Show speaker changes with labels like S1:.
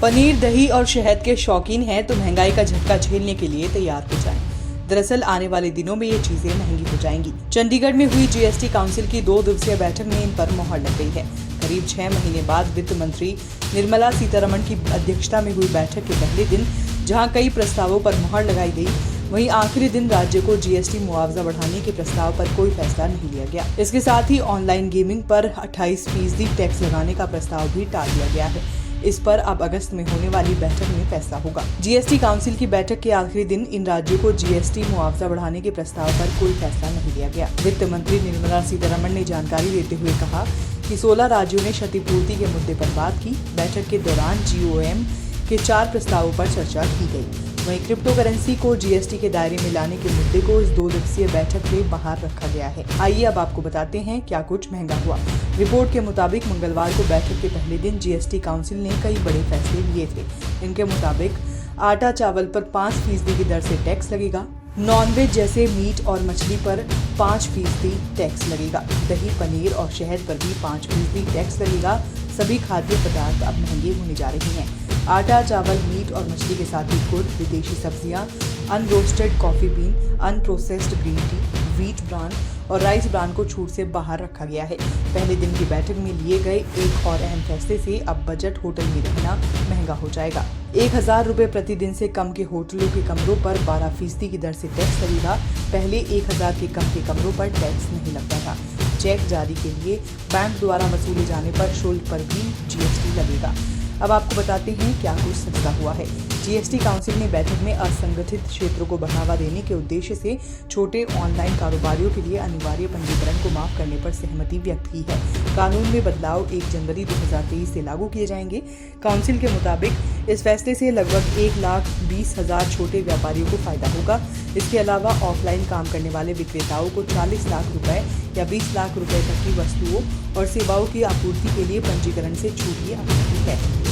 S1: पनीर, दही और शहद के शौकीन हैं तो महंगाई का झटका झेलने के लिए तैयार हो जाएं। दरअसल आने वाले दिनों में ये चीजें महंगी हो जाएंगी। चंडीगढ़ में हुई जीएसटी काउंसिल की 2 दिवसीय बैठक में इन पर मोहर लग गई है। करीब 6 महीने बाद वित्त मंत्री निर्मला सीतारमण की अध्यक्षता में हुई बैठक के पहले दिन जहां कई प्रस्तावों पर मोहर लगाई गई, वहीं आखिरी दिन राज्य को जीएसटी मुआवजा बढ़ाने के प्रस्ताव पर कोई फैसला नहीं लिया गया। इसके साथ ही ऑनलाइन गेमिंग पर 28% टैक्स लगाने का प्रस्ताव भी टाल दिया गया है। इस पर अब अगस्त में होने वाली बैठक में फैसला होगा। जीएसटी काउंसिल की बैठक के आखिरी दिन इन राज्यों को जीएसटी मुआवजा बढ़ाने के प्रस्ताव पर कोई फैसला नहीं लिया गया। वित्त मंत्री निर्मला सीतारमण ने जानकारी देते हुए कहा कि 16 राज्यों ने क्षतिपूर्ति के मुद्दे पर बात की। बैठक के दौरान जीओएम के 4 प्रस्तावों पर चर्चा की गई। वहीं क्रिप्टो करेंसी को जीएसटी के दायरे में लाने के मुद्दे को इस 2 दिवसीय बैठक में बाहर रखा गया है। आइए अब आपको बताते हैं क्या कुछ महंगा हुआ। रिपोर्ट के मुताबिक मंगलवार को बैठक के पहले दिन जीएसटी काउंसिल ने कई बड़े फैसले लिए थे। इनके मुताबिक आटा चावल पर 5% की दर से टैक्स लगेगा। नॉनवेज जैसे मीट और मछली पर 5% टैक्स लगेगा। दही, पनीर और शहद पर भी 5% टैक्स लगेगा। सभी खाद्य पदार्थ अब महंगे होने जा रहे हैं। आटा, चावल, मीट और मछली के साथ ही गुड़, विदेशी सब्जियां, unroasted coffee bean, unprocessed green tea, wheat bran और राइस ब्रान को छूट से बाहर रखा गया है। पहले दिन की बैठक में लिए गए एक और अहम फैसले से अब बजट होटल में रहना महंगा हो जाएगा। 1000 रुपये प्रतिदिन से कम के होटलों के कमरों पर 12% की दर से टैक्स लगेगा। पहले 1000 के कम के कमरों पर टैक्स नहीं लगता था। चेक जारी के लिए बैंक द्वारा वसूले जाने पर शुल्क पर भी जीएसटी लगेगा। अब आपको बताते हैं क्या कुछ सस्ता हुआ है। जीएसटी काउंसिल ने बैठक में असंगठित क्षेत्रों को बढ़ावा देने के उद्देश्य से छोटे ऑनलाइन कारोबारियों के लिए अनिवार्य पंजीकरण को माफ करने पर सहमति व्यक्त की है। कानून में बदलाव 1 जनवरी 2023 से लागू किए जाएंगे। काउंसिल के मुताबिक इस फैसले से लगभग 1,20,000 छोटे व्यापारियों को फायदा होगा। इसके अलावा ऑफलाइन काम करने वाले विक्रेताओं को 40 लाख रुपए या 20 लाख रुपए तक की वस्तुओं और सेवाओं की आपूर्ति के लिए पंजीकरण से छूट की अनुमति है।